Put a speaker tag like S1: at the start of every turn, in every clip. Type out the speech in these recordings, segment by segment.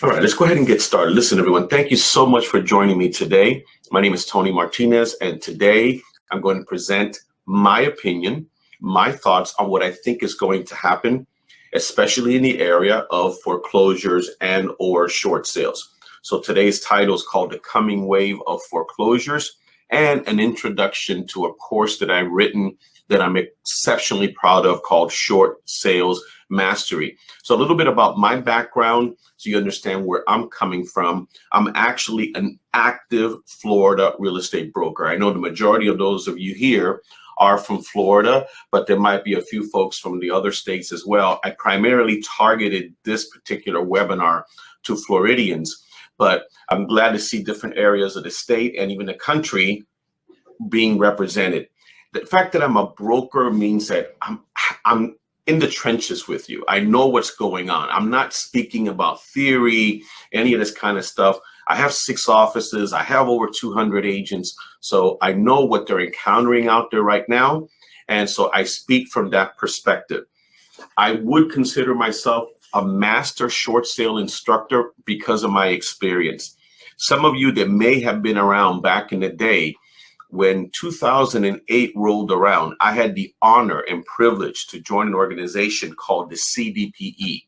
S1: All right, let's go ahead and get started. Listen, everyone, thank you so much for joining me today. My name is Tony Martinez, and today I'm going to present my opinion, my thoughts on what I think is going to happen, especially in the area of foreclosures and or short sales. So today's title is called The Coming Wave of Foreclosures, and an introduction to a course that I've written that I'm exceptionally proud of called Short Sales Mastery. So a little bit about my background so you understand where I'm coming from. I'm actually an active Florida real estate broker. I know the majority of those of you here are from Florida, but there might be a few folks from the other states as well. I primarily targeted this particular webinar to Floridians, but I'm glad to see different areas of the state and even the country being represented. The fact that I'm a broker means that I'm in the trenches with you. I know what's going on. I'm not speaking about theory, any of this kind of stuff. I have 6 offices. I have over 200 agents. So I know what they're encountering out there right now. And so I speak from that perspective. I would consider myself a master short sale instructor because of my experience. Some of you that may have been around back in the day, when 2008 rolled around, I had the honor and privilege to join an organization called the CDPE.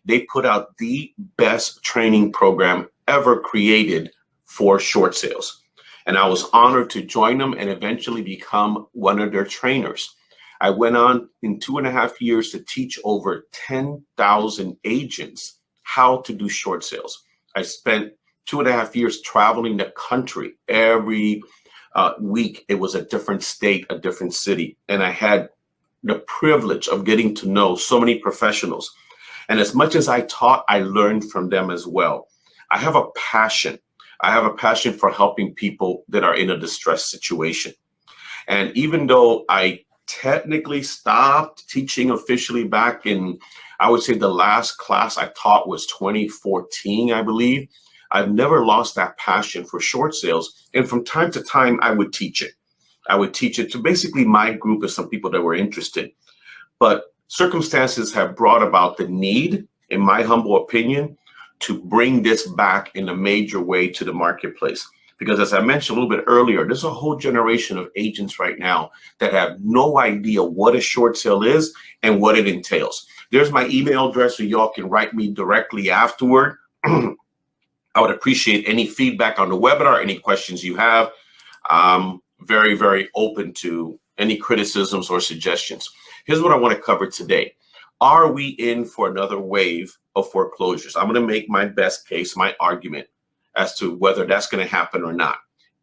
S1: They put out the best training program ever created for short sales. And I was honored to join them and eventually become one of their trainers. I went on in 2.5 years to teach over 10,000 agents how to do short sales. I spent 2.5 years traveling the country every week. It was a different state, a different city. And I had the privilege of getting to know so many professionals. And as much as I taught, I learned from them as well. I have a passion. I have a passion for helping people that are in a distressed situation. And even though I technically stopped teaching officially back in, I would say the last class I taught was 2014, I believe, I've never lost that passion for short sales. And from time to time, I would teach it. I would teach it to basically my group of some people that were interested. But circumstances have brought about the need, in my humble opinion, to bring this back in a major way to the marketplace. Because as I mentioned a little bit earlier, there's a whole generation of agents right now that have no idea what a short sale is and what it entails. There's my email address so y'all can write me directly afterward. I would appreciate any feedback on the webinar, any questions you have. I'm very, very open to any criticisms or suggestions. Here's what I want to cover today. Are we in for another wave of foreclosures? I'm going to make my best case, my argument as to whether that's going to happen or not.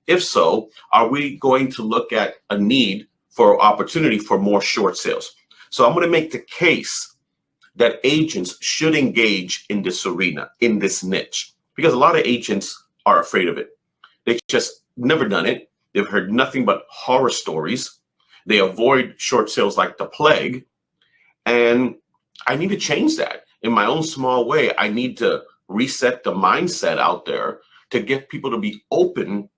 S1: If so, are we going to look at a need for opportunity for more short sales? So I'm going to make the case that agents should engage in this arena, in this niche. Because a lot of agents are afraid of it. They just never done it. They've heard nothing but horror stories. They avoid short sales like the plague. And I need to change that in my own small way. I need to reset the mindset out there to get people to be open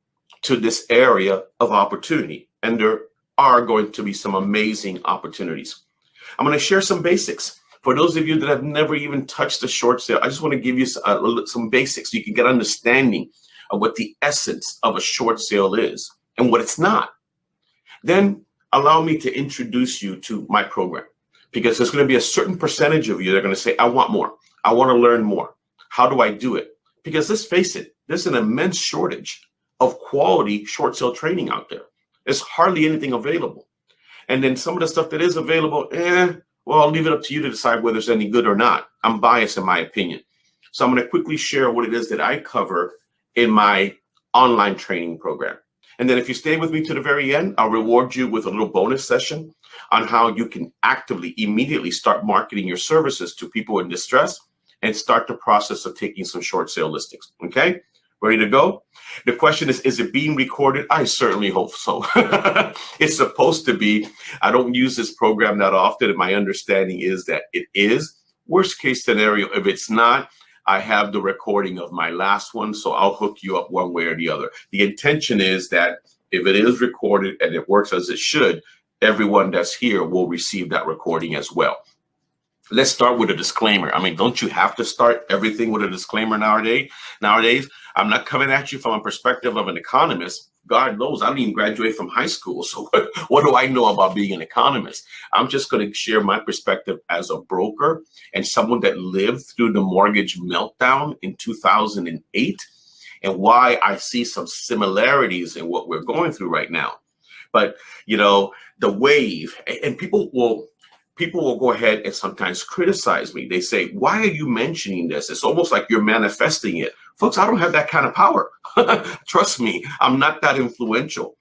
S1: to this area of opportunity. And there are going to be some amazing opportunities. I'm going to share some basics. For those of you that have never even touched a short sale, I just want to give you some basics so you can get understanding of what the essence of a short sale is and what it's not. Then allow me to introduce you to my program, because there's going to be a certain percentage of you that are going to say, I want more. I want to learn more. How do I do it? Because let's face it, there's an immense shortage of quality short sale training out there. There's hardly anything available. And then some of the stuff that is available, well, I'll leave it up to you to decide whether it's any good or not. I'm biased in my opinion. So I'm going to quickly share what it is that I cover in my online training program. And then if you stay with me to the very end, I'll reward you with a little bonus session on how you can actively, immediately start marketing your services to people in distress and start the process of taking some short sale listings. Okay? Ready to go? The question is it being recorded? I certainly hope so. It's supposed to be. I don't use this program that often, and my understanding is that it is. Worst case scenario, if it's not, I have the recording of my last one, so I'll hook you up one way or the other. The intention is that if it is recorded and it works as it should, everyone that's here will receive that recording as well. let's start with a disclaimer. I mean, don't you have to start everything with a disclaimer nowadays? I'm not coming at you from a perspective of an economist. God knows I didn't even graduate from high school. So what do I know about being an economist? I'm just going to share my perspective as a broker and someone that lived through the mortgage meltdown in 2008 and why I see some similarities in what we're going through right now. But, the wave, and people will go ahead and sometimes criticize me. They say, why are you mentioning this? It's almost like you're manifesting it. Folks, I don't have that kind of power. Trust me, I'm not that influential.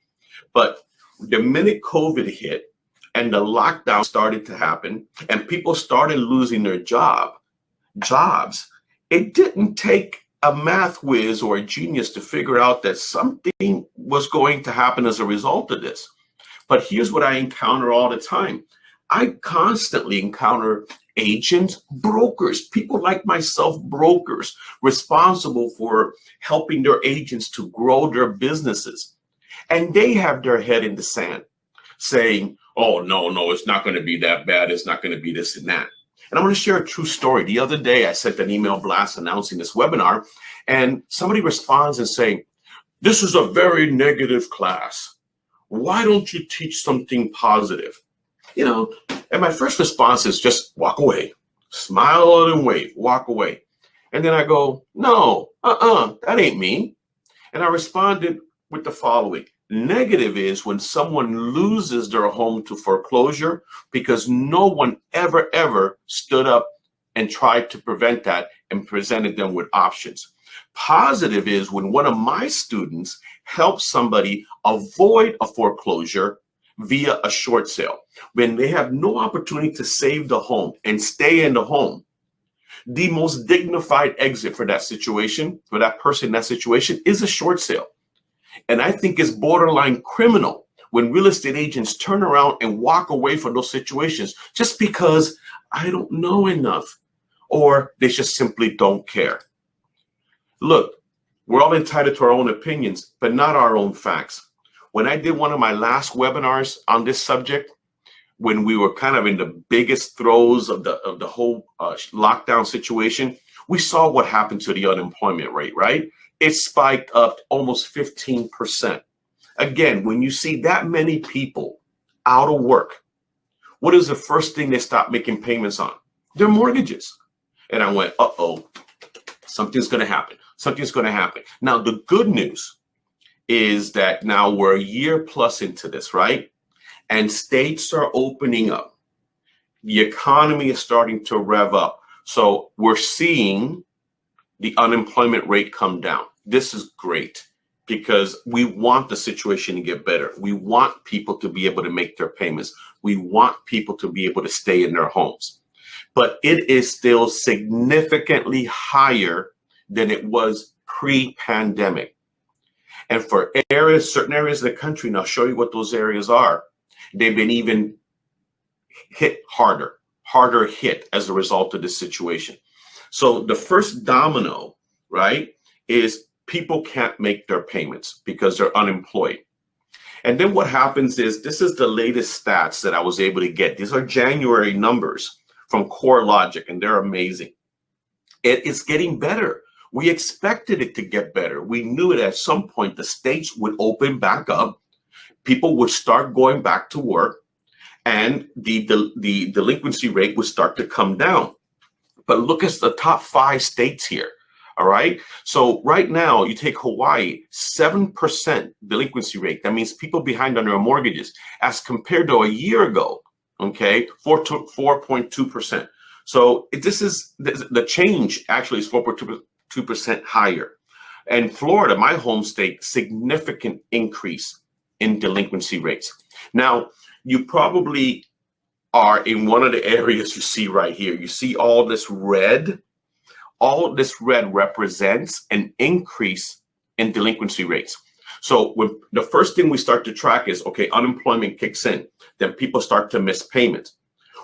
S1: But the minute COVID hit and the lockdown started to happen and people started losing their jobs, it didn't take a math whiz or a genius to figure out that something was going to happen as a result of this. But here's what I encounter all the time. I constantly encounter agents, brokers, people like myself, brokers, responsible for helping their agents to grow their businesses. And they have their head in the sand saying, oh, no, it's not going to be that bad. It's not going to be this and that. And I'm going to share a true story. The other day, I sent an email blast announcing this webinar, and somebody responds and saying, this is a very negative class. Why don't you teach something positive? And my first response is just walk away, smile and wave, walk away. And then I go, no, that ain't me. And I responded with the following. Negative is when someone loses their home to foreclosure because no one ever stood up and tried to prevent that and presented them with options. Positive is when one of my students helps somebody avoid a foreclosure via a short sale, when they have no opportunity to save the home and stay in the home. The most dignified exit for that situation, for that person in that situation, is a short sale. And I think it's borderline criminal when real estate agents turn around and walk away from those situations just because I don't know enough, or they just simply don't care. Look, we're all entitled to our own opinions, but not our own facts. When I did one of my last webinars on this subject, when we were kind of in the biggest throes of the whole lockdown situation, we saw what happened to the unemployment rate, right? It spiked up almost 15%. Again, when you see that many people out of work, what is the first thing they stop making payments on? Their mortgages. And I went, uh-oh, something's going to happen. Something's going to happen. Now, the good news is that now we're a year plus into this, right? And states are opening up. The economy is starting to rev up. So we're seeing the unemployment rate come down. This is great because we want the situation to get better. We want people to be able to make their payments. We want people to be able to stay in their homes. But it is still significantly higher than it was pre-pandemic. And for certain areas of the country, and I'll show you what those areas are, they've been even hit harder hit as a result of this situation. So the first domino, right, is people can't make their payments because they're unemployed. And then what happens is, this is the latest stats that I was able to get. These are January numbers from CoreLogic, and they're amazing. It is getting better. We expected it to get better. We knew it at some point the states would open back up, people would start going back to work, and the delinquency rate would start to come down. But look at the top 5 states here. All right. So right now, you take Hawaii, 7% delinquency rate. That means people behind on their mortgages, as compared to a year ago. Okay, 4.2%. So this is the change. Actually, is 4.2% higher. And Florida, my home state, significant increase in delinquency rates. Now, you probably are in one of the areas you see right here. You see all this red. All this red represents an increase in delinquency rates. So when the first thing we start to track is, okay, unemployment kicks in, then people start to miss payments.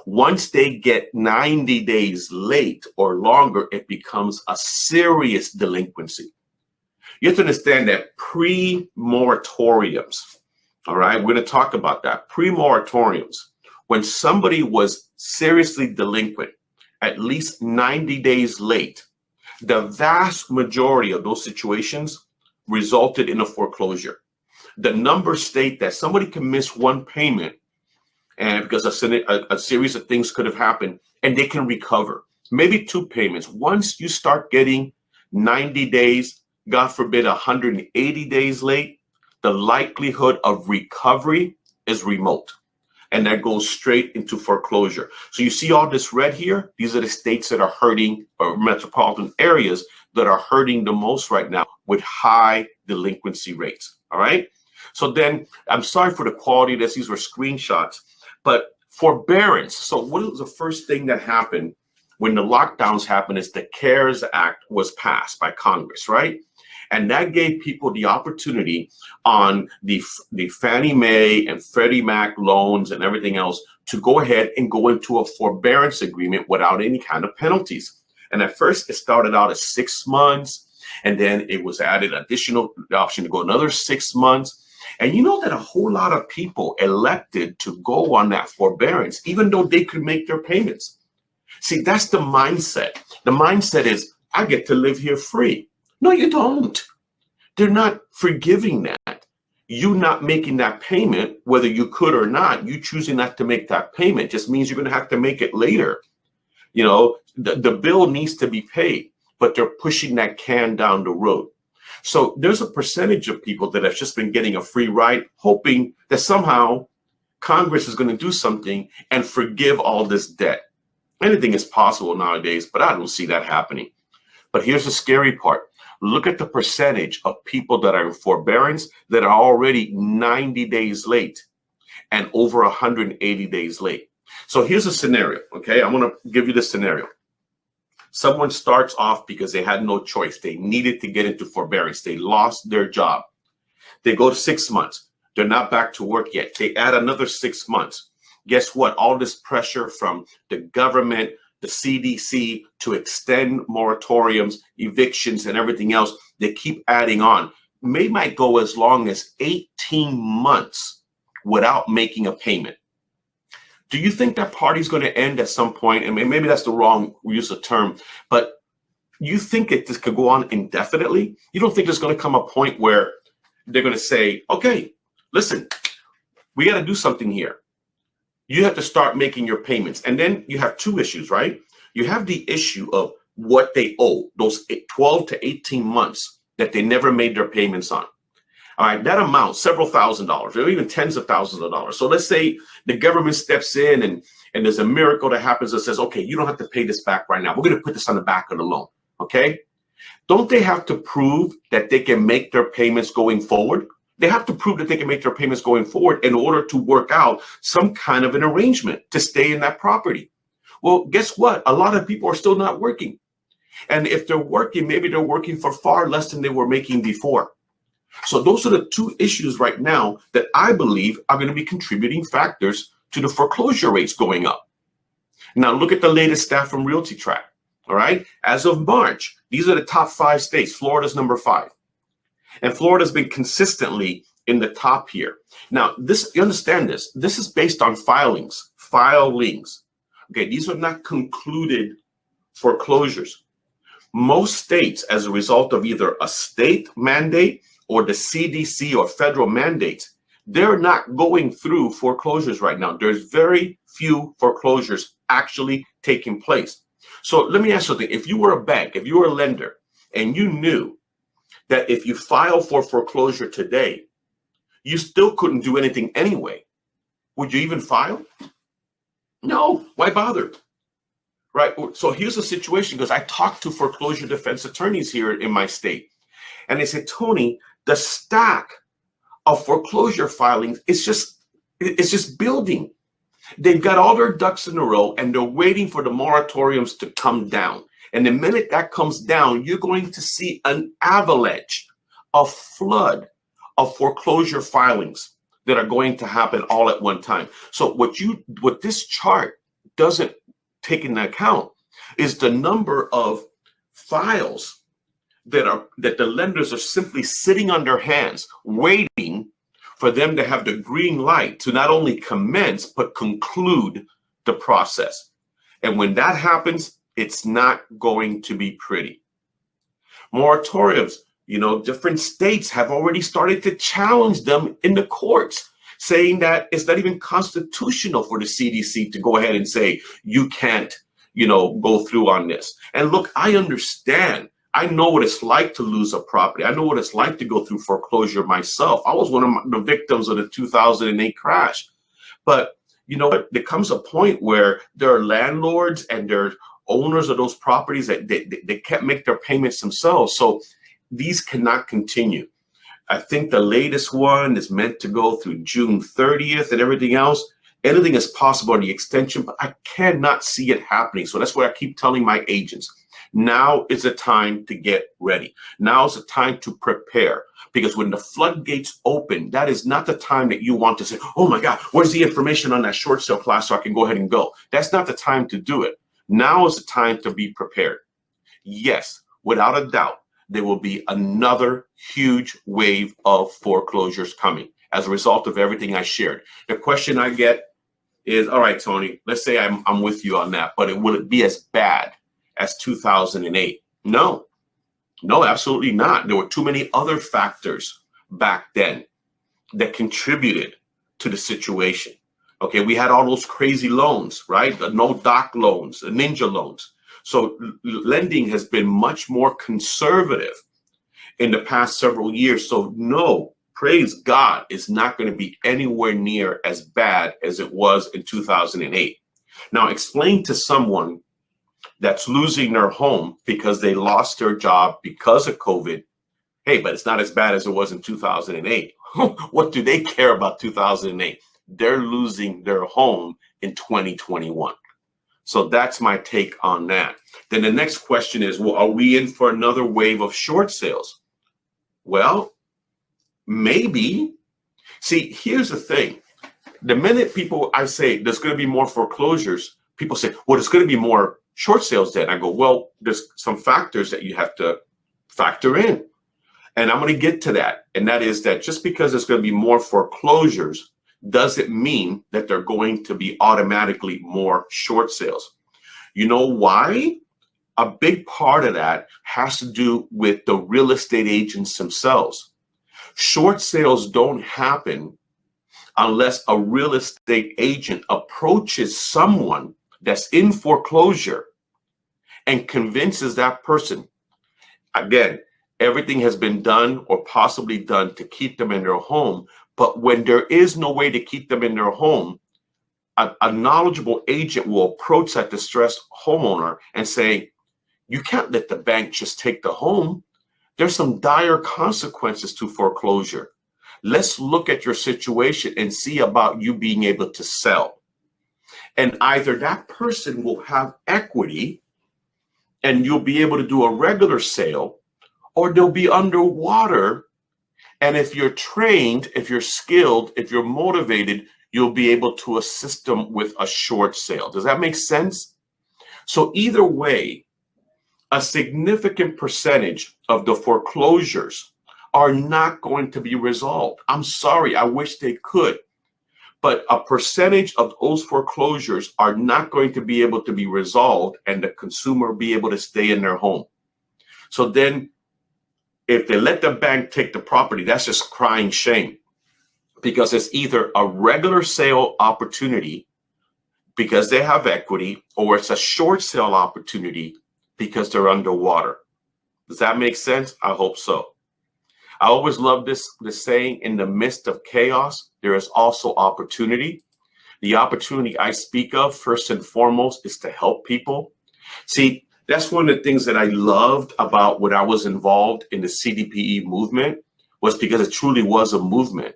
S1: Once they get 90 days late or longer, it becomes a serious delinquency. You have to understand that pre-moratoriums, all right, we're going to talk about that, pre-moratoriums, when somebody was seriously delinquent, at least 90 days late, the vast majority of those situations resulted in a foreclosure. The numbers state that somebody can miss one payment and because a series of things could have happened and they can recover. Maybe two payments. Once you start getting 90 days, God forbid, 180 days late, the likelihood of recovery is remote. And that goes straight into foreclosure. So you see all this red here? These are the states that are hurting, or metropolitan areas that are hurting the most right now with high delinquency rates. All right. So then I'm sorry for the quality of this. These were screenshots, but forbearance. So what was the first thing that happened when the lockdowns happened is the CARES Act was passed by Congress, right? And that gave people the opportunity on the Fannie Mae and Freddie Mac loans and everything else to go ahead and go into a forbearance agreement without any kind of penalties. And at first it started out as 6 months, and then it was added additional option to go another 6 months. And you know that a whole lot of people elected to go on that forbearance, even though they could make their payments. See, that's the mindset. The mindset is, I get to live here free. No, you don't. They're not forgiving that. You not making that payment, whether you could or not, you choosing not to make that payment just means you're going to have to make it later. You know, the bill needs to be paid, but they're pushing that can down the road. So there's a percentage of people that have just been getting a free ride, hoping that somehow Congress is going to do something and forgive all this debt. Anything is possible nowadays, but I don't see that happening. But here's the scary part. Look at the percentage of people that are in forbearance that are already 90 days late and over 180 days late. So here's a scenario, okay? I want to give you this scenario. Someone starts off because they had no choice. They needed to get into forbearance. They lost their job. They go to 6 months. They're not back to work yet. They add another 6 months. Guess what? All this pressure from the government, the CDC to extend moratoriums, evictions, and everything else, they keep adding on. Might go as long as 18 months without making a payment. Do you think that party's going to end at some point? And maybe that's the wrong use of term, but you think this could go on indefinitely? You don't think there's going to come a point where they're going to say, okay, listen, we got to do something here. You have to start making your payments. And then you have two issues, right? You have the issue of what they owe, those 12 to 18 months that they never made their payments on. All right, that amount, several $1,000s, or even tens of thousands of dollars. So let's say the government steps in and there's a miracle that happens that says, okay, you don't have to pay this back right now. We're going to put this on the back of the loan, okay? Don't they have to prove that they can make their payments going forward? They have to prove that they can make their payments going forward in order to work out some kind of an arrangement to stay in that property. Well, guess what? A lot of people are still not working. And if they're working, maybe they're working for far less than they were making before. So those are the two issues right now that I believe are going to be contributing factors to the foreclosure rates going up. Now, look at the latest stat from Realty Track. All right. As of March, these are the top 5 states. Florida's number 5. And Florida's been consistently in the top here. Now, you understand this. This is based on filings. Okay, these are not concluded foreclosures. Most states, as a result of either a state mandate or the CDC or federal mandates, they're not going through foreclosures right now. There's very few foreclosures actually taking place. So let me ask you something. If you were a bank, if you were a lender, and you knew that if you file for foreclosure today, you still couldn't do anything anyway, would you even file? No, why bother? Right. So here's the situation, because I talked to foreclosure defense attorneys here in my state, and they said, Tony, the stack of foreclosure filings is just building. They've got all their ducks in a row and they're waiting for the moratoriums to come down. And the minute that comes down, you're going to see an avalanche, a flood of foreclosure filings that are going to happen all at one time. So what this chart doesn't take into account is the number of files that the lenders are simply sitting on their hands, waiting for them to have the green light to not only commence, but conclude the process. And when that happens, it's not going to be pretty. Moratoriums, different states have already started to challenge them in the courts, saying that it's not even constitutional for the CDC to go ahead and say, you can't, go through on this. And look, I understand. I know what it's like to lose a property. I know what it's like to go through foreclosure myself. I was one of the victims of the 2008 crash. But there comes a point where there are landlords and there are owners of those properties that they can't make their payments themselves. So these cannot continue. I think the latest one is meant to go through June 30th and everything else. Anything is possible in the extension, but I cannot see it happening. So that's why I keep telling my agents, now is the time to get ready. Now is the time to prepare. Because when the floodgates open, that is not the time that you want to say, oh my God, where's the information on that short sale class so I can go ahead and go? That's not the time to do it. Now is the time to be prepared. Yes, without a doubt, there will be another huge wave of foreclosures coming as a result of everything I shared. The question I get is, all right, Tony, let's say I'm with you on that, but will it be as bad as 2008? No, absolutely not. There were too many other factors back then that contributed to the situation. Okay, we had all those crazy loans, right? The no doc loans, the ninja loans. So lending has been much more conservative in the past several years. So no, praise God, it's not going to be anywhere near as bad as it was in 2008. Now, explain to someone that's losing their home because they lost their job because of COVID, hey, but it's not as bad as it was in 2008. What do they care about 2008? They're losing their home in 2021. So that's my take on that. Then the next question is, well, are we in for another wave of short sales? Well, maybe. See, here's the thing. The minute I say there's going to be more foreclosures, people say, well, there's going to be more short sales then. I go, well, there's some factors that you have to factor in. And I'm going to get to that. And that is that just because there's going to be more foreclosures doesn't mean that they're going to be automatically more short sales. You know why? A big part of that has to do with the real estate agents themselves. Short sales don't happen unless a real estate agent approaches someone that's in foreclosure and convinces that person. Again, everything has been done or possibly done to keep them in their home. But when there is no way to keep them in their home, a knowledgeable agent will approach that distressed homeowner and say, you can't let the bank just take the home. There's some dire consequences to foreclosure. Let's look at your situation and see about you being able to sell. And either that person will have equity and you'll be able to do a regular sale, or they'll be underwater. And if you're trained, if you're skilled, if you're motivated, you'll be able to assist them with a short sale. Does that make sense? So either way, a significant percentage of the foreclosures are not going to be resolved. I'm sorry, I wish they could. But a percentage of those foreclosures are not going to be able to be resolved and the consumer be able to stay in their home. So then if they let the bank take the property, that's just crying shame, because it's either a regular sale opportunity because they have equity, or it's a short sale opportunity because they're underwater. Does that make sense? I hope so. I always love this saying, in the midst of chaos, there is also opportunity. The opportunity I speak of, first and foremost, is to help people. See, that's one of the things that I loved about when I was involved in the CDPE movement, was because it truly was a movement.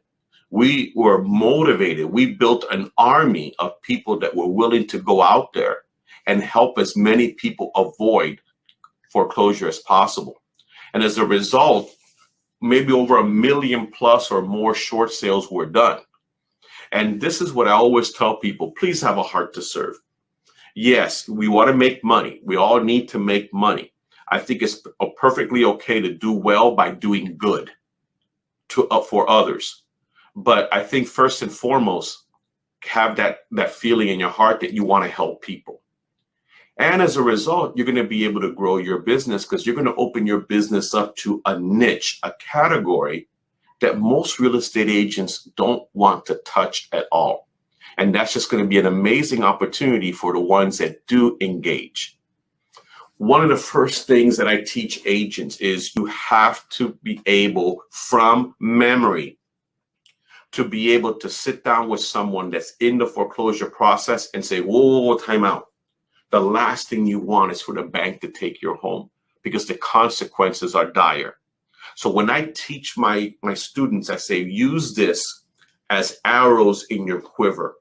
S1: We were motivated. We built an army of people that were willing to go out there and help as many people avoid foreclosure as possible. And as a result, maybe over 1 million plus or more short sales were done. And this is what I always tell people, please have a heart to serve. Yes, we want to make money. We all need to make money. I think it's perfectly okay to do well by doing good for others. But I think first and foremost, have that feeling in your heart that you want to help people. And as a result, you're going to be able to grow your business because you're going to open your business up to a niche, a category that most real estate agents don't want to touch at all. And that's just going to be an amazing opportunity for the ones that do engage. One of the first things that I teach agents is you have to be able, from memory, to be able to sit down with someone that's in the foreclosure process and say, whoa, time out. The last thing you want is for the bank to take your home because the consequences are dire. So when I teach my students, I say, use this as arrows in your quiver.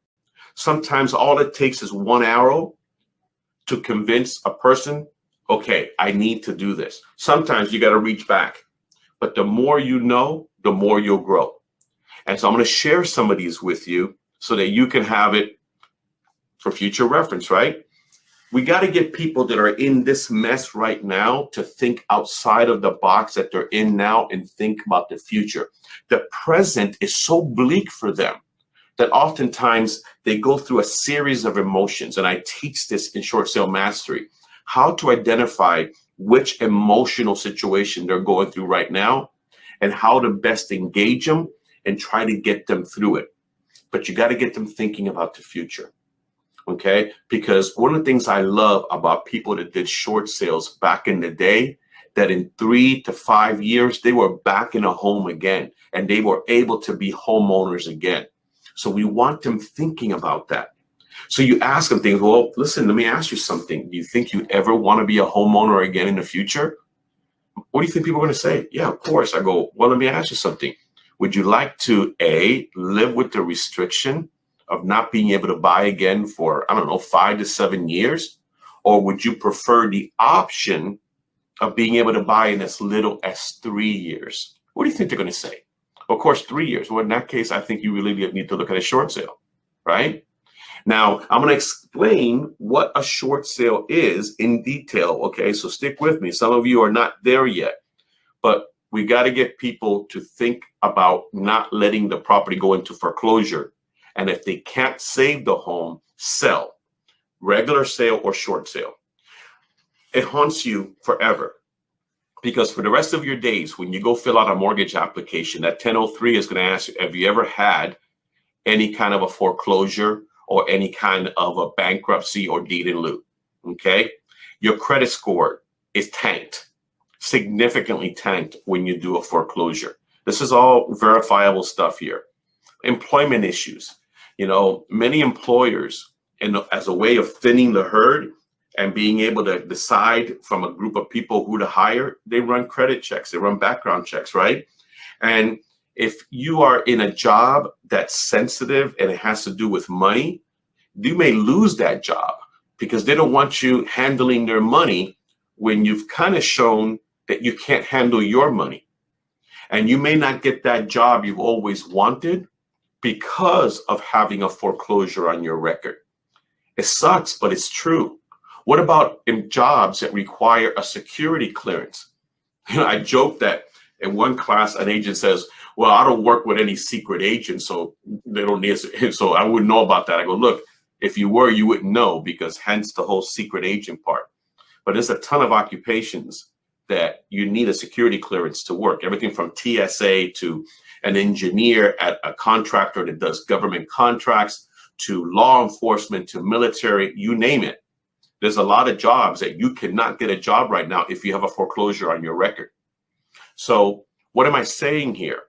S1: Sometimes all it takes is one arrow to convince a person, okay, I need to do this. Sometimes you got to reach back, but the more you know, the more you'll grow. And so I'm going to share some of these with you so that you can have it for future reference, right? We got to get people that are in this mess right now to think outside of the box that they're in now and think about the future. The present is so bleak for them that oftentimes they go through a series of emotions. And I teach this in Short Sale Mastery, how to identify which emotional situation they're going through right now and how to best engage them and try to get them through it. But you got to get them thinking about the future. Okay, because one of the things I love about people that did short sales back in the day, that in 3 to 5 years, they were back in a home again and they were able to be homeowners again. So we want them thinking about that. So you ask them things, well, listen, let me ask you something. Do you think you ever want to be a homeowner again in the future? What do you think people are going to say? Yeah, of course. I go, well, let me ask you something. Would you like to, A, live with the restriction of not being able to buy again for, 5 to 7 years? Or would you prefer the option of being able to buy in as little as 3 years? What do you think they're going to say? Of course, 3 years. Well, in that case, I think you really need to look at a short sale, right? Now, I'm going to explain what a short sale is in detail, okay? So stick with me. Some of you are not there yet, but we got to get people to think about not letting the property go into foreclosure. And if they can't save the home, sell. Regular sale or short sale. It haunts you forever. Because for the rest of your days, when you go fill out a mortgage application, that 1003 is going to ask you, have you ever had any kind of a foreclosure or any kind of a bankruptcy or deed in lieu? Okay? Your credit score is tanked, significantly tanked when you do a foreclosure. This is all verifiable stuff here. Employment issues. Many employers, as a way of thinning the herd and being able to decide from a group of people who to hire, they run credit checks, they run background checks, right? And if you are in a job that's sensitive and it has to do with money, you may lose that job because they don't want you handling their money when you've kind of shown that you can't handle your money. And you may not get that job you've always wanted because of having a foreclosure on your record. It sucks, but it's true. What about in jobs that require a security clearance? I joke that in one class, an agent says, well, I don't work with any secret agents, so they don't need it. So I wouldn't know about that. I go, look, if you were, you wouldn't know, because hence the whole secret agent part. But there's a ton of occupations that you need a security clearance to work. Everything from TSA to an engineer at a contractor that does government contracts to law enforcement to military, you name it. There's a lot of jobs that you cannot get a job right now if you have a foreclosure on your record. So what am I saying here?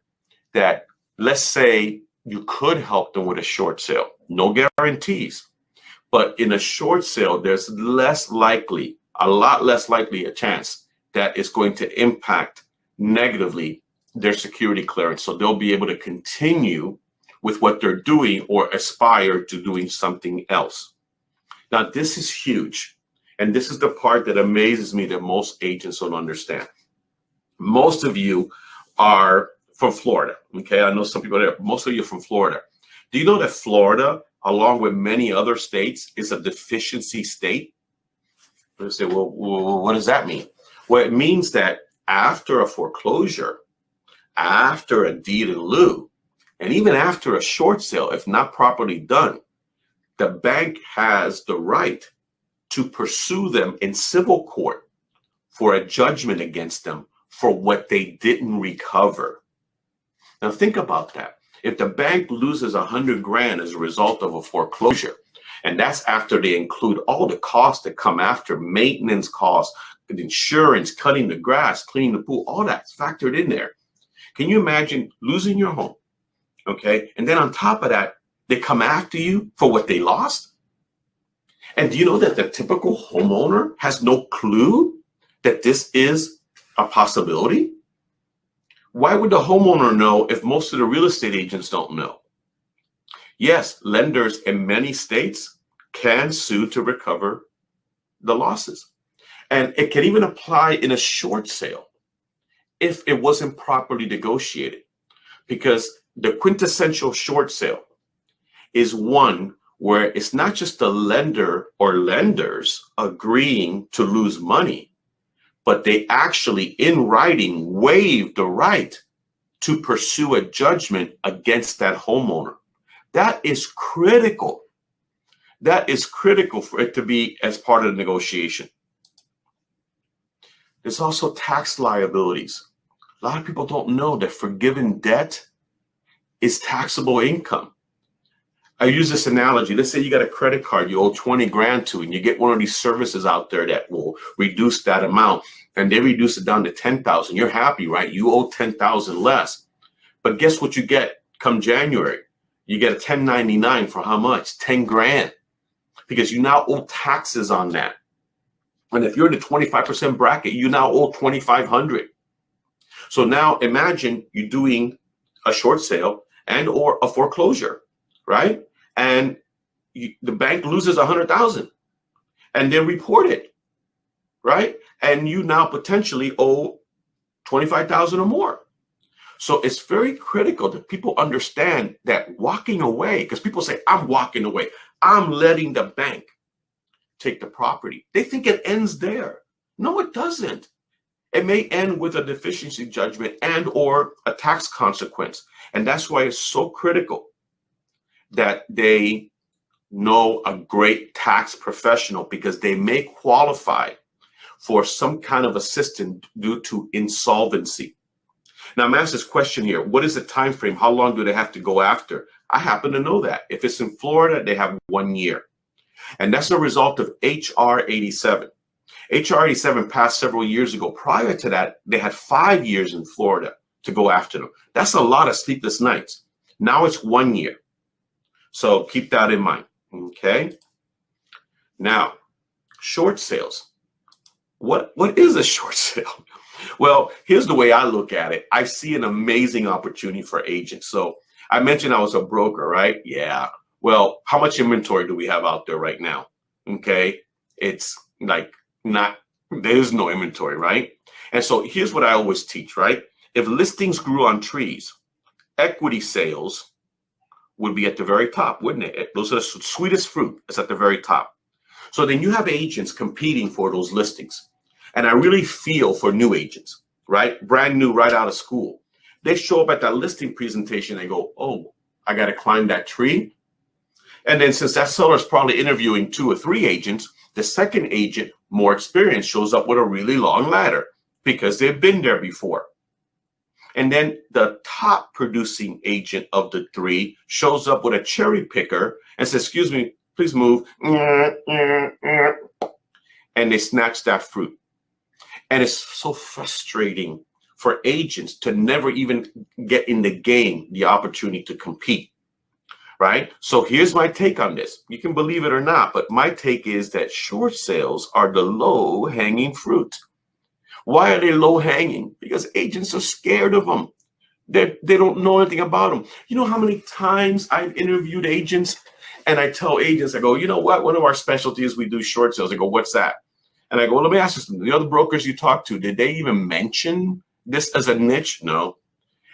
S1: That let's say you could help them with a short sale. No guarantees. But in a short sale, there's less likely, a lot less likely a chance that it's going to impact negatively their security clearance. So they'll be able to continue with what they're doing or aspire to doing something else. Now, this is huge. And this is the part that amazes me that most agents don't understand. Most of you are from Florida. Okay, I know some people there. Most of you are from Florida. Do you know that Florida, along with many other states, is a deficiency state? You say, well, what does that mean? Well, it means that after a foreclosure, after a deed in lieu, and even after a short sale, if not properly done, the bank has the right to pursue them in civil court for a judgment against them for what they didn't recover. Now think about that. If the bank loses $100,000 as a result of a foreclosure, and that's after they include all the costs that come after, maintenance costs, insurance, cutting the grass, cleaning the pool, all that's factored in there. Can you imagine losing your home? Okay. And then on top of that, they come after you for what they lost. And do you know that the typical homeowner has no clue that this is a possibility? Why would the homeowner know if most of the real estate agents don't know? Yes, lenders in many states can sue to recover the losses. And it can even apply in a short sale if it wasn't properly negotiated, because the quintessential short sale is one where it's not just the lender or lenders agreeing to lose money, but they actually in writing waive the right to pursue a judgment against that homeowner. That is critical. That is critical for it to be as part of the negotiation. There's also tax liabilities. A lot of people don't know that forgiven debt is taxable income. I use this analogy. Let's say you got a credit card you owe 20 grand to, and you get one of these services out there that will reduce that amount, and they reduce it down to 10,000. You're happy, right? You owe 10,000 less. But guess what you get come January? You get a 1099 for how much? 10 grand. Because you now owe taxes on that. And if you're in the 25% bracket, you now owe 2,500. So now imagine you doing a short sale and or a foreclosure, right? And the bank loses 100,000 and then report it, right? And you now potentially owe 25,000 or more. So it's very critical that people understand that walking away, because people say, I'm walking away, I'm letting the bank take the property. They think it ends there. No, it doesn't. It may end with a deficiency judgment and or a tax consequence. And that's why it's so critical that they know a great tax professional, because they may qualify for some kind of assistance due to insolvency. Now, I'm asked this question here. What is the time frame? How long do they have to go after? I happen to know that. If it's in Florida, they have 1 year. And that's a result of HR 87. HR 87 passed several years ago. Prior to that, they had 5 years in Florida to go after them. That's a lot of sleepless nights. Now it's 1 year. So keep that in mind. Okay. Now, short sales. What is a short sale? Well, here's the way I look at it. I see an amazing opportunity for agents. So I mentioned I was a broker, right? Yeah. Well, how much inventory do we have out there right now? Okay. It's like there's no inventory, right? And so here's what I always teach, right? If listings grew on trees, equity sales would be at the very top, wouldn't it? Those are the sweetest fruit. It's at the very top. So then you have agents competing for those listings. And I really feel for new agents, right? Brand new, right out of school. They show up at that listing presentation and go, oh, I got to climb that tree. And then since that seller is probably interviewing 2 or 3 agents, the second agent, more experienced, shows up with a really long ladder because they've been there before. And then the top producing agent of the 3 shows up with a cherry picker and says, excuse me, please move. And they snatch that fruit. And it's so frustrating for agents to never even get in the game, the opportunity to compete, right? So here's my take on this. You can believe it or not, but my take is that short sales are the low-hanging fruit. Why are they low-hanging? Because agents are scared of them. They don't know anything about them. You know how many times I've interviewed agents and I tell agents, I go, you know what? One of our specialties, we do short sales. I go, what's that? And I go, well, let me ask you something. The other brokers you talk to, did they even mention this as a niche? No.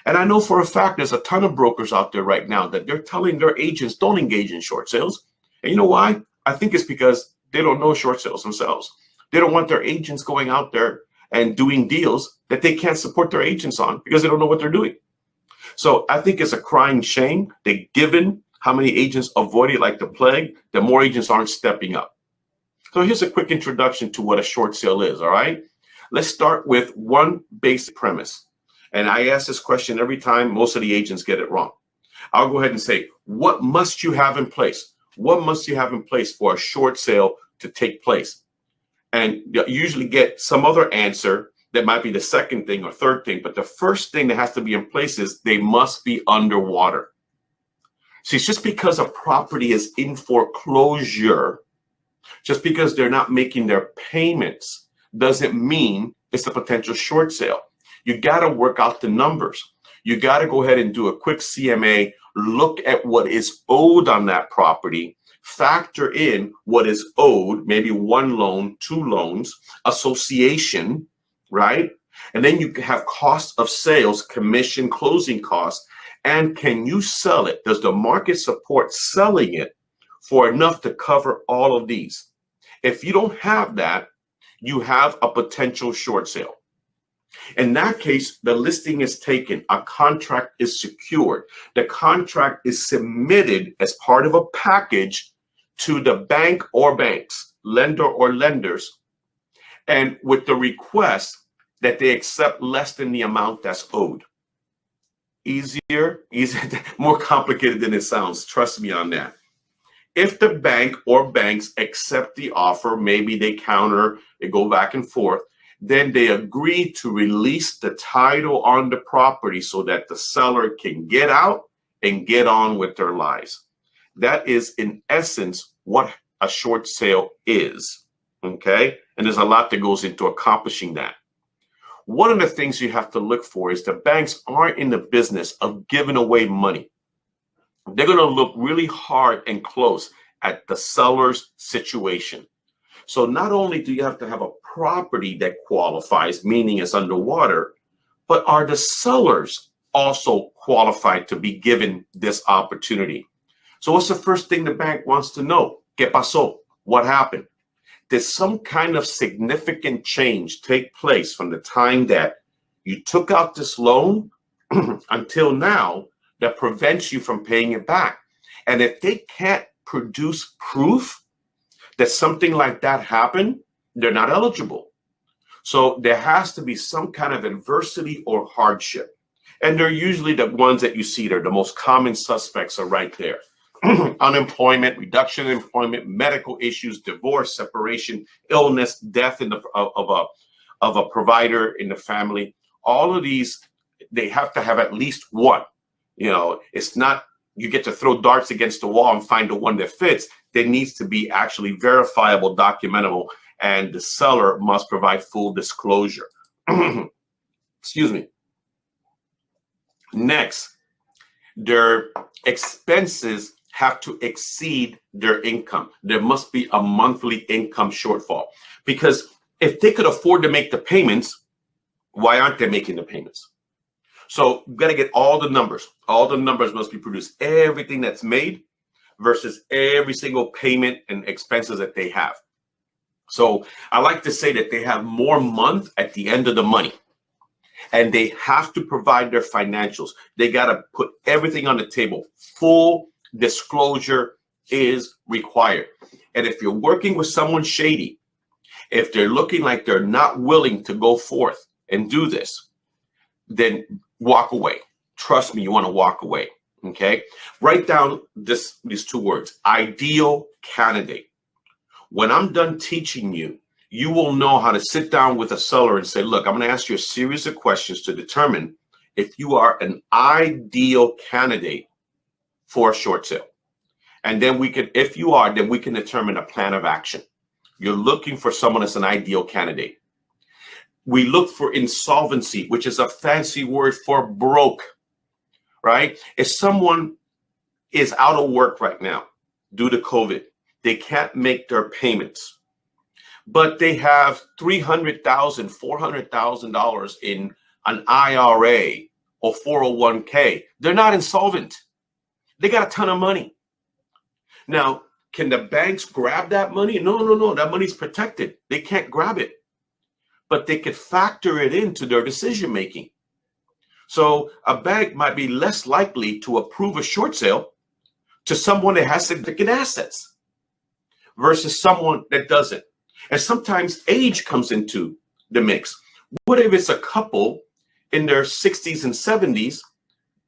S1: And I know for a fact there's a ton of brokers out there right now that they're telling their agents don't engage in short sales. And you know why? I think it's because they don't know short sales themselves. They don't want their agents going out there and doing deals that they can't support their agents on because they don't know what they're doing. So I think it's a crying shame that given how many agents avoid it like the plague, that more agents aren't stepping up. So here's a quick introduction to what a short sale is, all right? Let's start with one basic premise. And I ask this question every time. Most of the agents get it wrong. I'll go ahead and say, what must you have in place? What must you have in place for a short sale to take place? And you usually get some other answer that might be the second thing or third thing. But the first thing that has to be in place is they must be underwater. See, it's just because a property is in foreclosure, just because they're not making their payments, doesn't mean it's a potential short sale. You got to work out the numbers. You got to go ahead and do a quick CMA, look at what is owed on that property, factor in what is owed, maybe one loan, two loans, association, right? And then you have cost of sales, commission, closing costs, and can you sell it? Does the market support selling it for enough to cover all of these? If you don't have that, you have a potential short sale. In that case, the listing is taken, a contract is secured, the contract is submitted as part of a package to the bank or banks, lender or lenders, and with the request that they accept less than the amount that's owed. Easier, more complicated than it sounds. Trust me on that. If the bank or banks accept the offer, maybe they counter, they go back and forth, then they agree to release the title on the property so that the seller can get out and get on with their lives. That is, in essence, what a short sale is, okay? And there's a lot that goes into accomplishing that. One of the things you have to look for is the banks aren't in the business of giving away money. They're going to look really hard and close at the seller's situation. So not only do you have to have a property that qualifies, meaning it's underwater, but are the sellers also qualified to be given this opportunity? So what's the first thing the bank wants to know? ¿Qué pasó? What happened? Did some kind of significant change take place from the time that you took out this loan until now that prevents you from paying it back? And if they can't produce proof that something like that happened, they're not eligible. So there has to be some kind of adversity or hardship. And they're usually the ones that you see there. The most common suspects are right there. Unemployment, reduction in employment, medical issues, divorce, separation, illness, death of a provider in the family. All of these, they have to have at least one. You know, it's not you get to throw darts against the wall and find the one that fits. There needs to be actually verifiable, documentable, and the seller must provide full disclosure. Excuse me. Next, their expenses have to exceed their income. There must be a monthly income shortfall, because if they could afford to make the payments, why aren't they making the payments? So you've got to get all the numbers. All the numbers must be produced. Everything that's made versus every single payment and expenses that they have. So I like to say that they have more month at the end of the money, and they have to provide their financials. They got to put everything on the table. Full disclosure is required. And if you're working with someone shady, if they're looking like they're not willing to go forth and do this, then walk away. Trust me, you want to walk away. Okay. Write down these two words: ideal candidate. When I'm done teaching you, you will know how to sit down with a seller and say, look, I'm going to ask you a series of questions to determine if you are an ideal candidate for a short sale. And then we can, if you are, then we can determine a plan of action. You're looking for someone that's an ideal candidate. We look for insolvency, which is a fancy word for broke, right? If someone is out of work right now due to COVID, they can't make their payments, but they have $300,000, $400,000 in an IRA or 401k. They're not insolvent. They got a ton of money. Now, can the banks grab that money? No. That money's protected. They can't grab it, but they could factor it into their decision making. So a bank might be less likely to approve a short sale to someone that has significant assets. versus someone that doesn't. And sometimes age comes into the mix. What if it's a couple in their 60s and 70s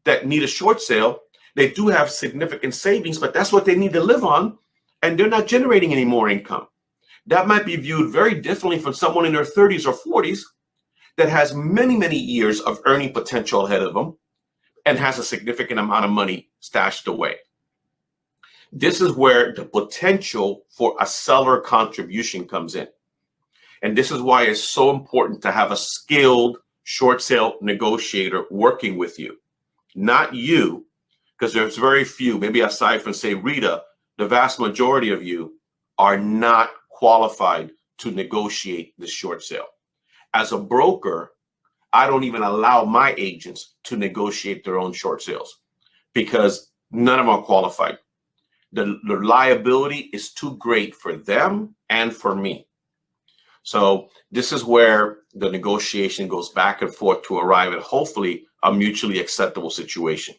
S1: that need a short sale? They do have significant savings, but that's what they need to live on, and they're not generating any more income. That might be viewed very differently from someone in their 30s or 40s that has many, many years of earning potential ahead of them and has a significant amount of money stashed away. This is where the potential for a seller contribution comes in. And this is why it's so important to have a skilled short sale negotiator working with you. Not you, because there's very few, maybe aside from, say, Rita, the vast majority of you are not qualified to negotiate the short sale. As a broker, I don't even allow my agents to negotiate their own short sales because none of them are qualified. The liability is too great for them and for me. So this is where the negotiation goes back and forth to arrive at hopefully a mutually acceptable situation.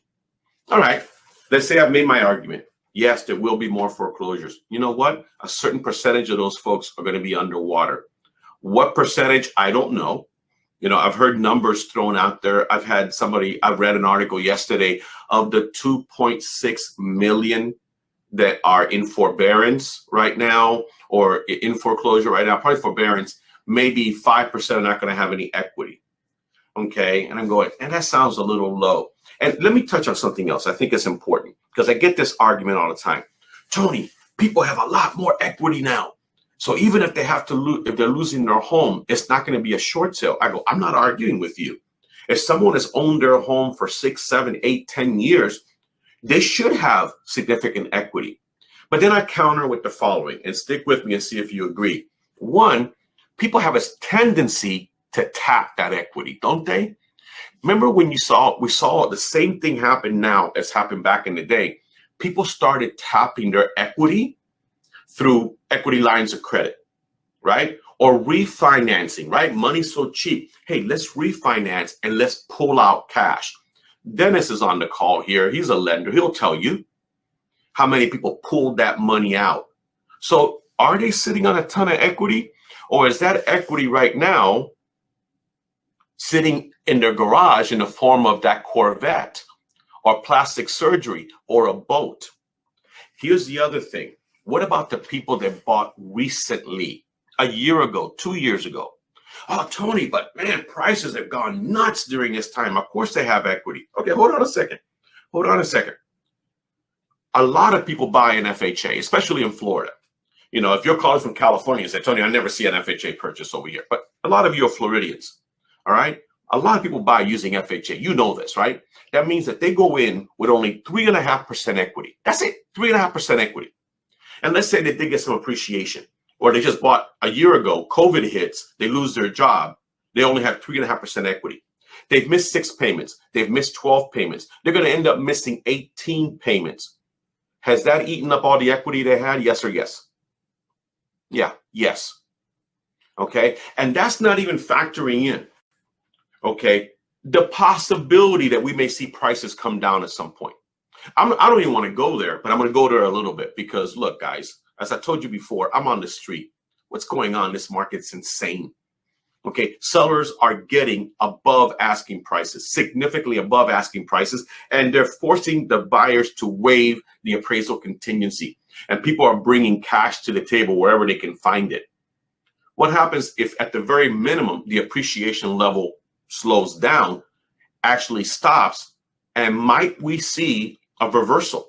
S1: All right, let's say I've made my argument. Yes, there will be more foreclosures. You know what? A certain percentage of those folks are going to be underwater. What percentage? I don't know. You know, I've heard numbers thrown out there. I've read an article yesterday of the 2.6 million that are in forbearance right now or in foreclosure right now, probably forbearance, maybe 5% are not going to have any equity. Okay. And I'm going, and that sounds a little low. And let me touch on something else. I think it's important because I get this argument all the time. Tony, people have a lot more equity now. So even if they have to if they're losing their home, it's not going to be a short sale. I go, I'm not arguing with you. If someone has owned their home for 6, 7, 8, 10 years, they should have significant equity. But then I counter with the following, and stick with me and see if you agree. One, people have a tendency to tap that equity, don't they? Remember when we saw the same thing happen now as happened back in the day. People started tapping their equity through equity lines of credit, right? Or refinancing, right? Money's so cheap. Hey, let's refinance and let's pull out cash. Dennis is on the call here. He's a lender. He'll tell you how many people pulled that money out. So are they sitting on a ton of equity, or is that equity right now sitting in their garage in the form of that Corvette or plastic surgery or a boat? Here's the other thing. What about the people that bought recently, a year ago, 2 years ago? Oh, Tony, but man, prices have gone nuts during this time. Of course they have equity. Okay, hold on a second. A lot of people buy an FHA, especially in Florida. You know, if you're calling from California and say, Tony, I never see an FHA purchase over here. But a lot of you are Floridians, all right? A lot of people buy using FHA. You know this, right? That means that they go in with only 3.5% equity. That's it, 3.5% equity. And let's say that they get some appreciation, or they just bought a year ago, COVID hits, they lose their job. They only have 3.5% equity. They've missed 6 payments. They've missed 12 payments. They're going to end up missing 18 payments. Has that eaten up all the equity they had? Yes or yes? Yeah, yes. Okay. And that's not even factoring in, okay, the possibility that we may see prices come down at some point. I don't even want to go there, but I'm going to go there a little bit because, look, guys, as I told you before, I'm on the street. What's going on? This market's insane. Okay, sellers are getting above asking prices, significantly above asking prices, and they're forcing the buyers to waive the appraisal contingency. And people are bringing cash to the table wherever they can find it. What happens if, at the very minimum, the appreciation level slows down, actually stops, and might we see a reversal?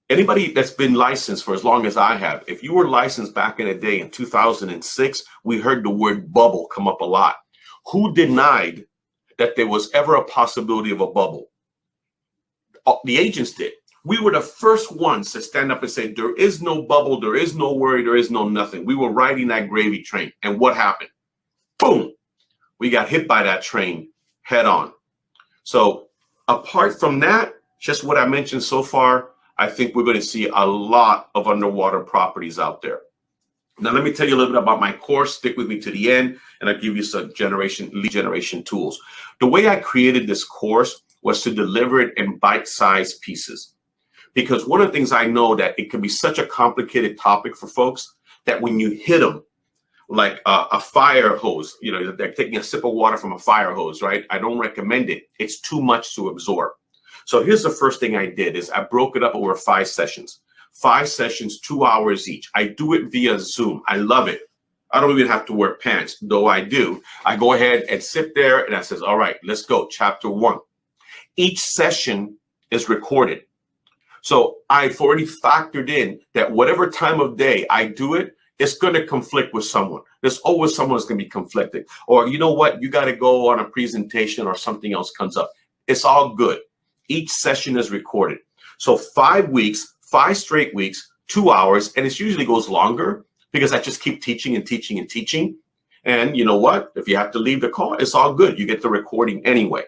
S1: Anybody that's been licensed for as long as I have, if you were licensed back in the day in 2006, we heard the word bubble come up a lot. Who denied that there was ever a possibility of a bubble? The agents did. We were the first ones to stand up and say, there is no bubble, there is no worry, there is no nothing. We were riding that gravy train. And what happened? Boom. We got hit by that train head on. So apart from that, just what I mentioned so far, I think we're going to see a lot of underwater properties out there. Now, let me tell you a little bit about my course. Stick with me to the end, and I'll give you some lead generation tools. The way I created this course was to deliver it in bite-sized pieces. Because one of the things I know that it can be such a complicated topic for folks that when you hit them like a fire hose, you know, they're taking a sip of water from a fire hose, right? I don't recommend it. It's too much to absorb. So here's the first thing I did is I broke it up over 5 sessions. 5 sessions, 2 hours each. I do it via Zoom. I love it. I don't even have to wear pants, though I do. I go ahead and sit there and I says, all right, let's go. Chapter 1. Each session is recorded. So I've already factored in that whatever time of day I do it, it's going to conflict with someone. There's always someone that's going to be conflicted. Or you know what? You got to go on a presentation or something else comes up. It's all good. Each session is recorded. So 5 weeks, 5 straight weeks, 2 hours, and it usually goes longer because I just keep teaching and teaching and teaching. And you know what? If you have to leave the call, it's all good. You get the recording anyway.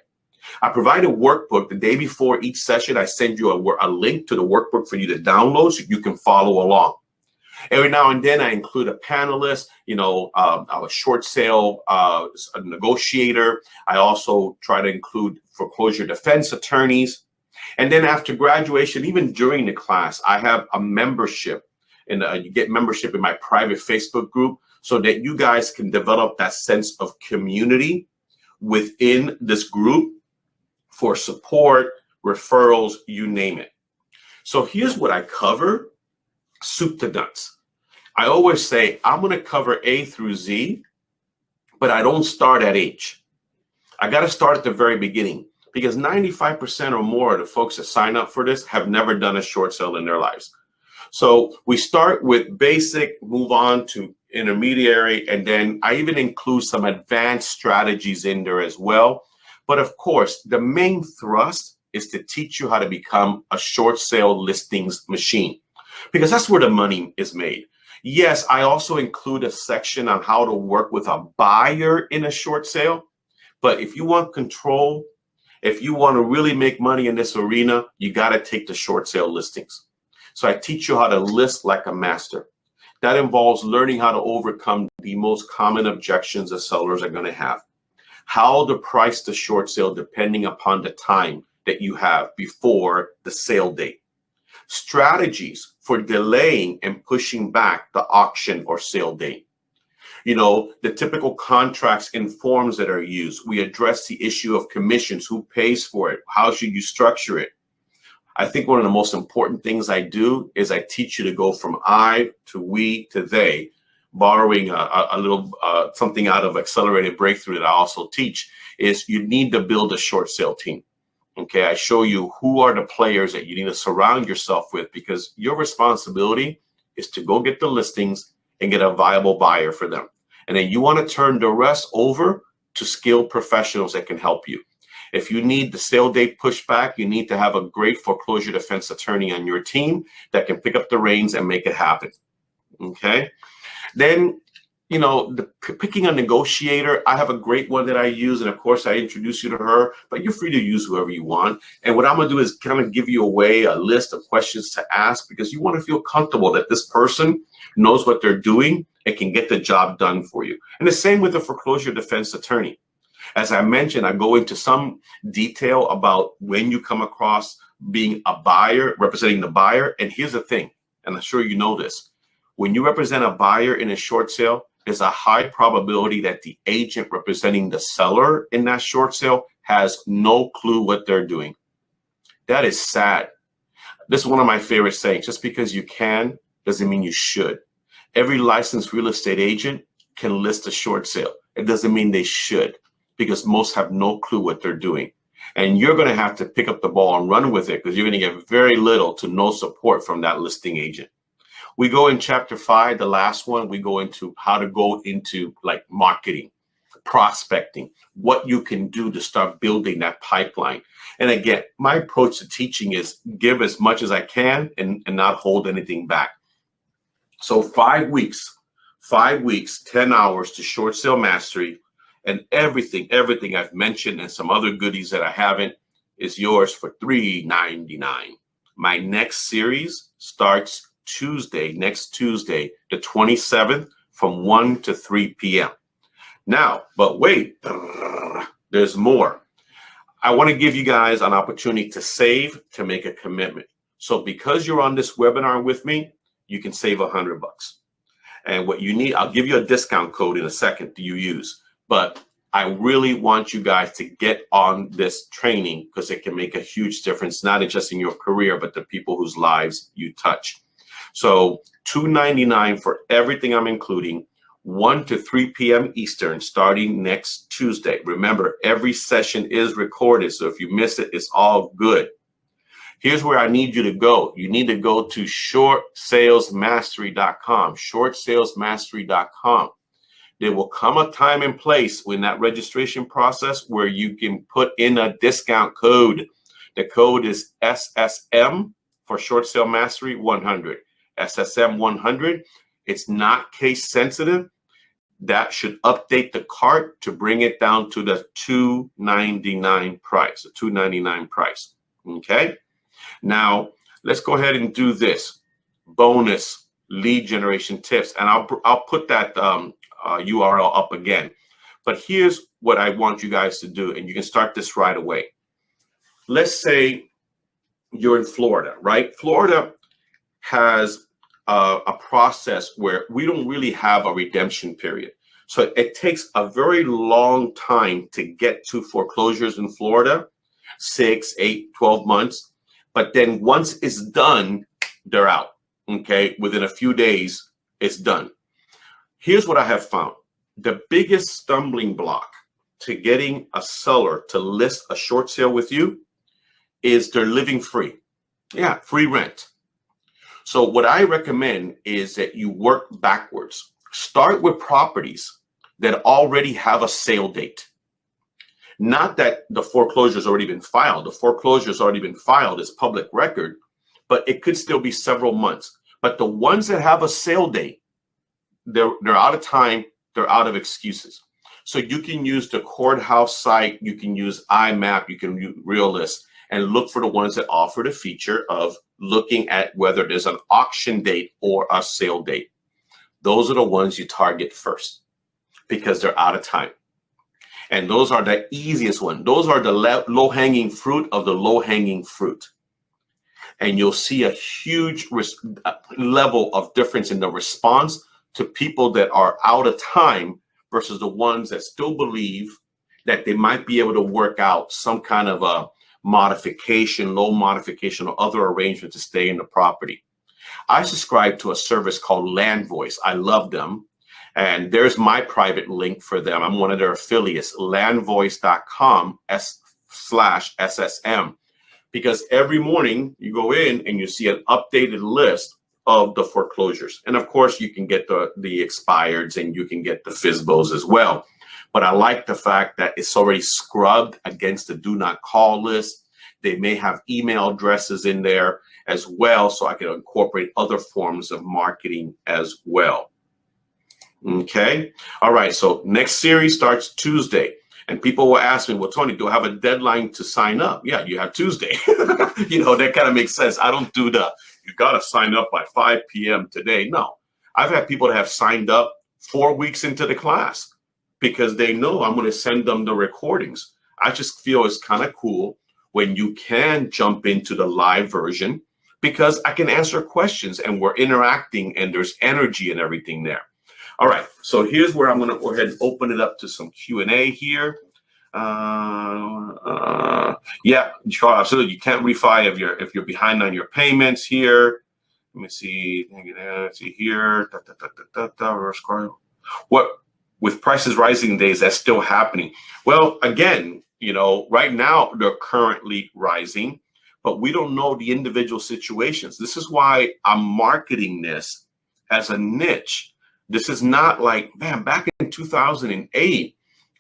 S1: I provide a workbook the day before each session. I send you a link to the workbook for you to download so you can follow along. Every now and then I include a panelist, you know, a short sale, a negotiator. I also try to include foreclosure defense attorneys. And then after graduation, even during the class, I have a membership, and you get membership in my private Facebook group so that you guys can develop that sense of community within this group for support, referrals, you name it. So here's what I cover, soup to nuts. I always say I'm going to cover A through Z, but I don't start at H. I got to start at the very beginning because 95% or more of the folks that sign up for this have never done a short sale in their lives. So we start with basic, move on to intermediary, and then I even include some advanced strategies in there as well. But of course, the main thrust is to teach you how to become a short sale listings machine, because that's where the money is made. Yes, I also include a section on how to work with a buyer in a short sale. But if you want control, if you want to really make money in this arena, you got to take the short sale listings. So I teach you how to list like a master. That involves learning how to overcome the most common objections that sellers are going to have. How to price the short sale depending upon the time that you have before the sale date. Strategies for delaying and pushing back the auction or sale date. You know, the typical contracts and forms that are used. We address the issue of commissions, who pays for it, how should you structure it. I think one of the most important things I do is I teach you to go from I to we to they, borrowing a little something out of Accelerated Breakthrough that I also teach, is you need to build a short sale team. Okay, I show you who are the players that you need to surround yourself with, because your responsibility is to go get the listings and get a viable buyer for them. And then you want to turn the rest over to skilled professionals that can help you. If you need the sale date pushed back, you need to have a great foreclosure defense attorney on your team that can pick up the reins and make it happen. Okay, then, you know, picking a negotiator, I have a great one that I use. And of course, I introduce you to her, but you're free to use whoever you want. And what I'm going to do is kind of give you a list of questions to ask, because you want to feel comfortable that this person knows what they're doing and can get the job done for you. And the same with the foreclosure defense attorney. As I mentioned, I go into some detail about when you come across being a buyer, representing the buyer. And here's the thing, and I'm sure you know this. When you represent a buyer in a short sale, there's a high probability that the agent representing the seller in that short sale has no clue what they're doing. That is sad. This is one of my favorite sayings. Just because you can doesn't mean you should. Every licensed real estate agent can list a short sale. It doesn't mean they should, because most have no clue what they're doing. And you're going to have to pick up the ball and run with it, because you're going to get very little to no support from that listing agent. We go in chapter 5, the last one, we go into how to go into like marketing, prospecting, what you can do to start building that pipeline. And again, my approach to teaching is give as much as I can and not hold anything back. So 5 weeks, 10 hours to short sale mastery, and everything I've mentioned and some other goodies that I haven't is yours for $3.99. My next series starts next Tuesday, the 27th, from 1 to 3 p.m. Now, but wait, there's more. I want to give you guys an opportunity to save, to make a commitment. So because you're on this webinar with me, you can save $100. And what you need, I'll give you a discount code in a second to use, but I really want you guys to get on this training because it can make a huge difference, not just in your career, but the people whose lives you touch. So $299 for everything I'm including, 1 to 3 p.m. Eastern, starting next Tuesday. Remember, every session is recorded, so if you miss it, it's all good. Here's where I need you to go. You need to go to shortsalesmastery.com, shortsalesmastery.com. There will come a time and place in that registration process where you can put in a discount code. The code is SSM for Short Sale Mastery 100. SSM 100. It's not case sensitive. That should update the cart to bring it down to the $299 price, the $299 price. Okay. Now let's go ahead and do this bonus lead generation tips, and I'll put that URL up again. But here's what I want you guys to do, and you can start this right away. Let's say you're in Florida, right? Florida has a process where we don't really have a redemption period. So it takes a very long time to get to foreclosures in Florida, 6, 8, 12 months. But then once it's done, they're out, okay? Within a few days, it's done. Here's what I have found. The biggest stumbling block to getting a seller to list a short sale with you is they're living free. Yeah, free rent. So what I recommend is that you work backwards. Start with properties that already have a sale date. Not that the foreclosure's already been filed. The foreclosure's already been filed as public record, but it could still be several months. But the ones that have a sale date, they're out of time, they're out of excuses. So you can use the courthouse site, you can use IMAP, you can use Realist, and look for the ones that offer the feature of looking at whether there's an auction date or a sale date. Those are the ones you target first because they're out of time. And those are the easiest one. Those are the low-hanging fruit of the low-hanging fruit. And you'll see a huge level of difference in the response to people that are out of time versus the ones that still believe that they might be able to work out some kind of a modification, low modification, or other arrangement to stay in the property. I subscribe to a service called Land Voice. I love them. And there's my private link for them. I'm one of their affiliates, landvoice.com/SSM. Because every morning you go in and you see an updated list of the foreclosures. And of course, you can get the expireds and you can get the FSBOs as well. But I like the fact that it's already scrubbed against the do not call list. They may have email addresses in there as well, so I can incorporate other forms of marketing as well. Okay. All right. So next series starts Tuesday. And people will ask me, well, Tony, do I have a deadline to sign up? Yeah, you have Tuesday. You know, that kind of makes sense. I don't do you got to sign up by 5 p.m. today. No, I've had people that have signed up 4 weeks into the class because they know I'm going to send them the recordings. I just feel it's kind of cool when you can jump into the live version because I can answer questions and we're interacting and there's energy and everything there. All right, so here's where I'm going to go ahead and open it up to some Q&A here. Yeah, absolutely. You can't refi if you're behind on your payments here. Let me see. Let's see here. What with prices rising days, that's still happening. Well, again, you know, right now they're currently rising, but we don't know the individual situations. This is why I'm marketing this as a niche. This is not like, man, back in 2008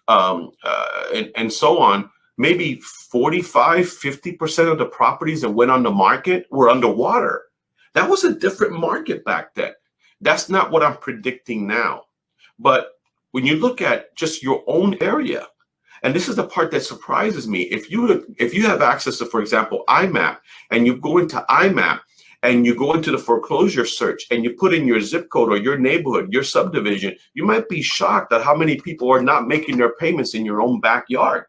S1: and so on, maybe 45, 50% of the properties that went on the market were underwater. That was a different market back then. That's not what I'm predicting now. But when you look at just your own area, and this is the part that surprises me, if you have access to, for example, IMAP, and you go into IMAP, and you go into the foreclosure search and you put in your zip code or your neighborhood, your subdivision, you might be shocked at how many people are not making their payments in your own backyard.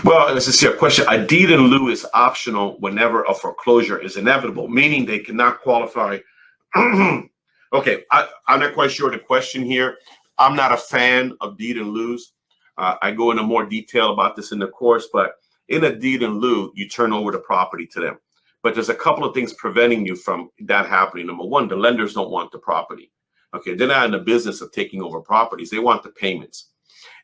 S1: Well, this is a question. A deed in lieu is optional whenever a foreclosure is inevitable, meaning they cannot qualify. Okay, I'm not quite sure the question here. I'm not a fan of deed in lieus. I go into more detail about this in the course, but in a deed in lieu, you turn over the property to them. But there's a couple of things preventing you from that happening. Number one, the lenders don't want the property. Okay, they're not in the business of taking over properties. They want the payments.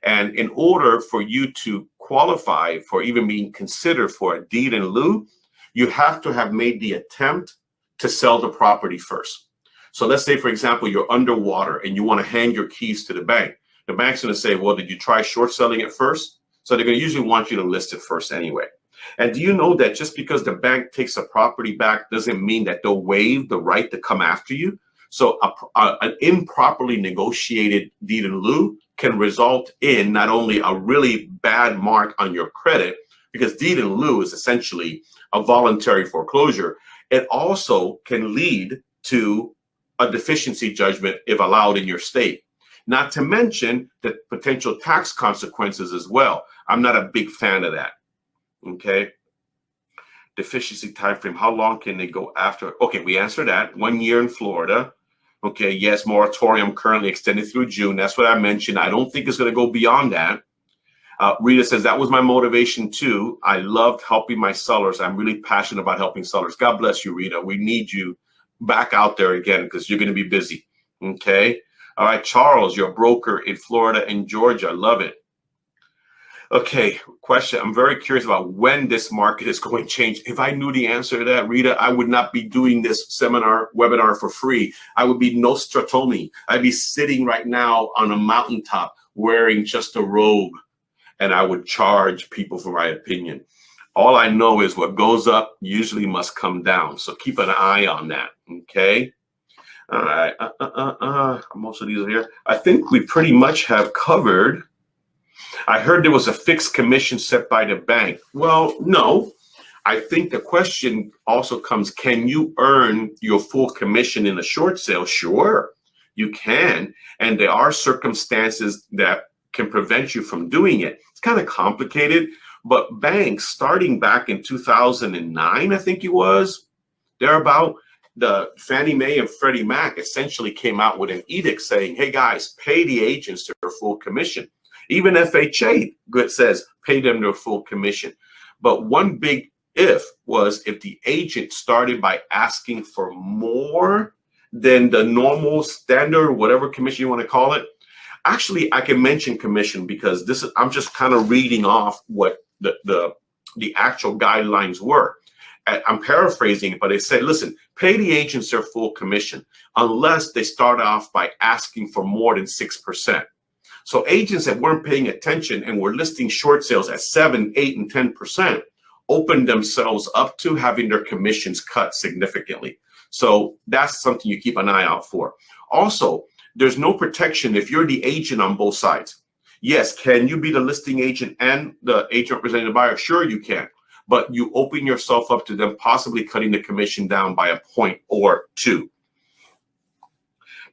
S1: And in order for you to qualify for even being considered for a deed in lieu, you have to have made the attempt to sell the property first. So let's say, for example, you're underwater and you want to hand your keys to the bank. The bank's going to say, well, did you try short selling it first? So they're going to usually want you to list it first anyway. And do you know that just because the bank takes a property back doesn't mean that they'll waive the right to come after you? So an improperly negotiated deed in lieu can result in not only a really bad mark on your credit, because deed in lieu is essentially a voluntary foreclosure. It also can lead to a deficiency judgment if allowed in your state. Not to mention the potential tax consequences as well. I'm not a big fan of that. Okay. Deficiency time frame. How long can they go after? Okay, we answered that. 1 year in Florida. Okay, yes, moratorium currently extended through June. That's what I mentioned. I don't think it's going to go beyond that. Rita says, that was my motivation too. I loved helping my sellers. I'm really passionate about helping sellers. God bless you, Rita. We need you back out there again because you're going to be busy. Okay. All right, Charles, you're a broker in Florida and Georgia. Love it. Okay, question. I'm very curious about when this market is going to change. If I knew the answer to that, Rita, I would not be doing this webinar for free. I would be Nostratomi. I'd be sitting right now on a mountaintop wearing just a robe, and I would charge people for my opinion. All I know is what goes up usually must come down. So keep an eye on that, okay? All right, most of these are here. I think we pretty much have covered. I heard there was a fixed commission set by the bank. Well, no. I think the question also comes, can you earn your full commission in a short sale? Sure, you can. And there are circumstances that can prevent you from doing it. It's kind of complicated, but banks starting back in 2009, I think it was, thereabout, the Fannie Mae and Freddie Mac essentially came out with an edict saying, hey guys, pay the agents their full commission. Even FHA says pay them their full commission. But one big if was if the agent started by asking for more than the normal standard, whatever commission you want to call it. Actually, I can mention commission because I'm just kind of reading off what the actual guidelines were. I'm paraphrasing it, but they said, listen, pay the agents their full commission unless they start off by asking for more than 6%. So agents that weren't paying attention and were listing short sales at 7, 8, and 10% opened themselves up to having their commissions cut significantly. So that's something you keep an eye out for. Also, there's no protection if you're the agent on both sides. Yes, can you be the listing agent and the agent representing the buyer? Sure, you can. But you open yourself up to them possibly cutting the commission down by a point or two.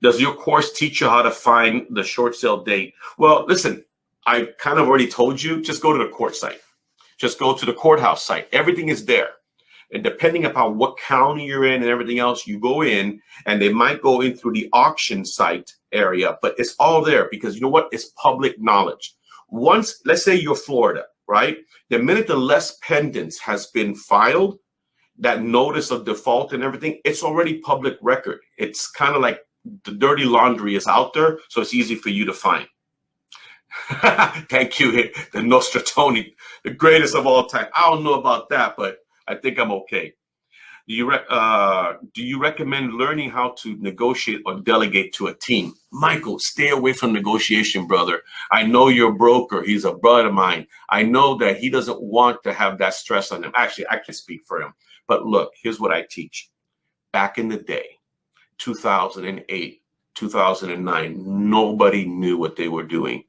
S1: Does your course teach you how to find the short sale date? Well, listen, I kind of already told you, just go to the court site. Just go to the courthouse site. Everything is there. And depending upon what county you're in and everything else, you go in and they might go in through the auction site area, but it's all there because you know what? It's public knowledge. Once, let's say you're Florida, right? The minute the less pendants has been filed, that notice of default and everything, it's already public record. It's kind of like the dirty laundry is out there, so it's easy for you to find. Thank you, the Nostratoni, the greatest of all time. I don't know about that, but I think I'm okay. Do you recommend learning how to negotiate or delegate to a team? Michael, stay away from negotiation, brother. I know you're a broker. He's a brother of mine. I know that he doesn't want to have that stress on him. Actually, I can speak for him. But look, here's what I teach. Back in the day, 2008, 2009, nobody knew what they were doing.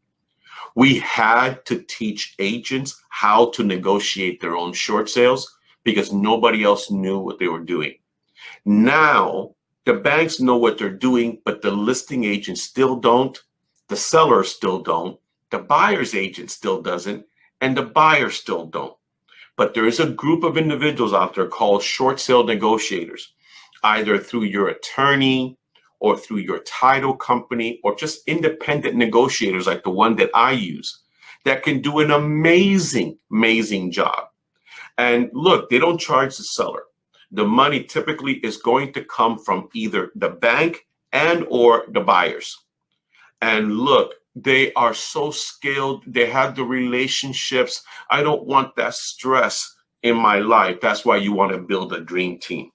S1: We had to teach agents how to negotiate their own short sales because nobody else knew what they were doing. Now, the banks know what they're doing, but the listing agent still don't. The seller still don't. The buyer's agent still doesn't. and the buyers still don't. But there is a group of individuals out there called short sale negotiators, either through your attorney or through your title company or just independent negotiators like the one that I use that can do an amazing, amazing job. And look, they don't charge the seller. The money typically is going to come from either the bank and or the buyers. And look, they are so skilled. They have the relationships. I don't want that stress in my life. That's why you want to build a dream team.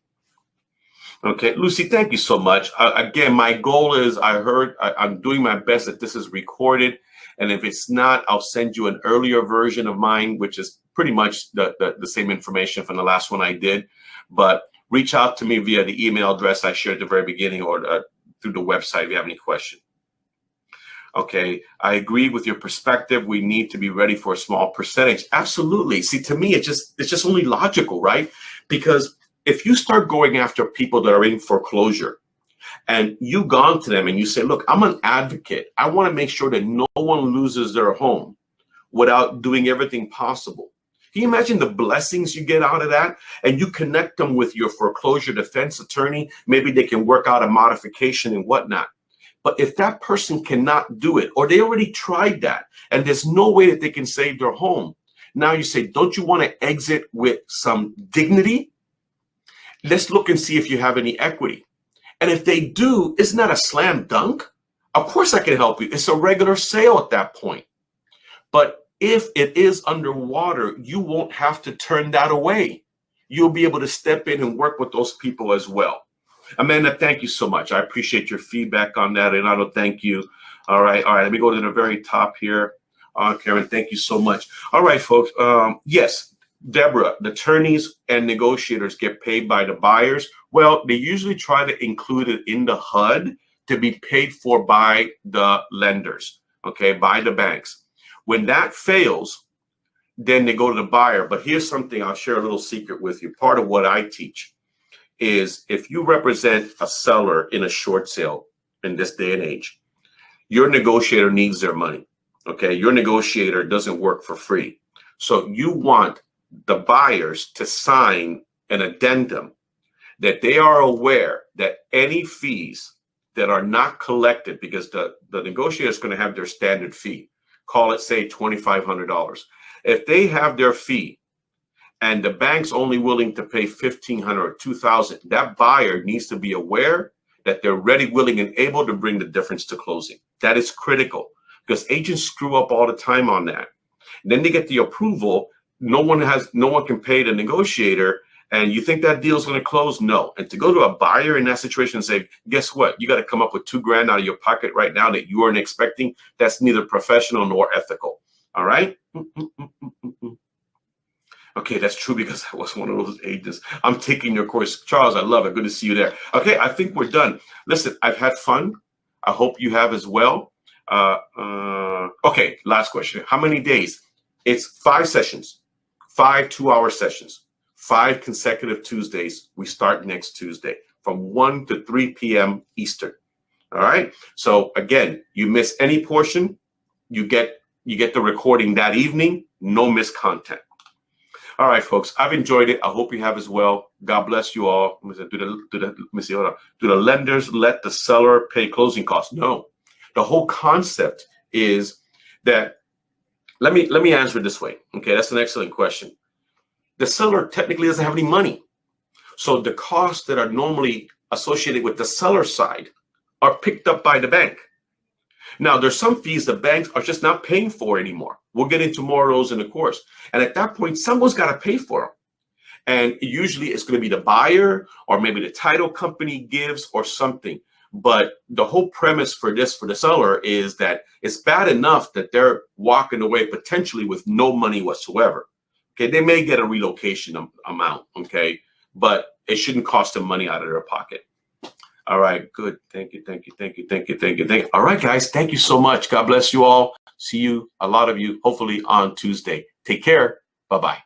S1: Okay, Lucy, thank you so much. Again, my goal is I'm doing my best that this is recorded. And if it's not, I'll send you an earlier version of mine, which is pretty much the same information from the last one I did. But reach out to me via the email address I shared at the very beginning or through the website if you have any questions. Okay, I agree with your perspective. We need to be ready for a small percentage. Absolutely. See, to me, it's just only logical, right? Because if you start going after people that are in foreclosure and you've gone to them and you say, look, I'm an advocate. I want to make sure that no one loses their home without doing everything possible. Can you imagine the blessings you get out of that? And you connect them with your foreclosure defense attorney. Maybe they can work out a modification and whatnot. But if that person cannot do it, or they already tried that, and there's no way that they can save their home, now you say, don't you want to exit with some dignity? Let's look and see if you have any equity. And if they do, isn't that a slam dunk? Of course I can help you. It's a regular sale at that point. But if it is underwater, you won't have to turn that away. You'll be able to step in and work with those people as well. Amanda, thank you so much. I appreciate your feedback on that. And I don't thank you. All right. Let me go to the very top here. Karen, thank you so much. All right, folks. Yes, Deborah, the attorneys and negotiators get paid by the buyers. Well, they usually try to include it in the HUD to be paid for by the lenders, okay, by the banks. When that fails, then they go to the buyer. But here's something I'll share a little secret with you. Part of what I teach is if you represent a seller in a short sale in this day and age, your negotiator needs their money, okay? Your negotiator doesn't work for free. So you want the buyers to sign an addendum that they are aware that any fees that are not collected, because the negotiator is going to have their standard fee, call it, say, $2,500. If they have their fee, and the bank's only willing to pay $1,500 or $2,000, that buyer needs to be aware that they're ready, willing, and able to bring the difference to closing. That is critical because agents screw up all the time on that. And then they get the approval. No one can pay the negotiator, and you think that deal's going to close? No. And to go to a buyer in that situation and say, guess what? You got to come up with $2,000 out of your pocket right now that you weren't expecting. That's neither professional nor ethical. All right. Okay, that's true because I was one of those agents. I'm taking your course. Charles, I love it. Good to see you there. Okay, I think we're done. Listen, I've had fun. I hope you have as well. Okay, last question. How many days? It's 5 sessions, 5 2-hour sessions, 5 consecutive Tuesdays. We start next Tuesday from 1 to 3 p.m. Eastern. All right. So again, you miss any portion, you get the recording that evening. No missed content. All right, folks, I've enjoyed it. I hope you have as well. God bless you all. Do the lenders let the seller pay closing costs? No. The whole concept is that, let me answer it this way. Okay, that's an excellent question. The seller technically doesn't have any money. So the costs that are normally associated with the seller side are picked up by the bank. Now, there's some fees the banks are just not paying for anymore. We'll get into more of those in the course. And at that point, someone's got to pay for them. And usually it's going to be the buyer or maybe the title company gives or something. But the whole premise for this, for the seller, is that it's bad enough that they're walking away potentially with no money whatsoever. Okay, they may get a relocation amount, okay, but it shouldn't cost them money out of their pocket. All right, good. Thank you. All right, guys, thank you so much. God bless you all. See you, a lot of you, hopefully on Tuesday. Take care. Bye-bye.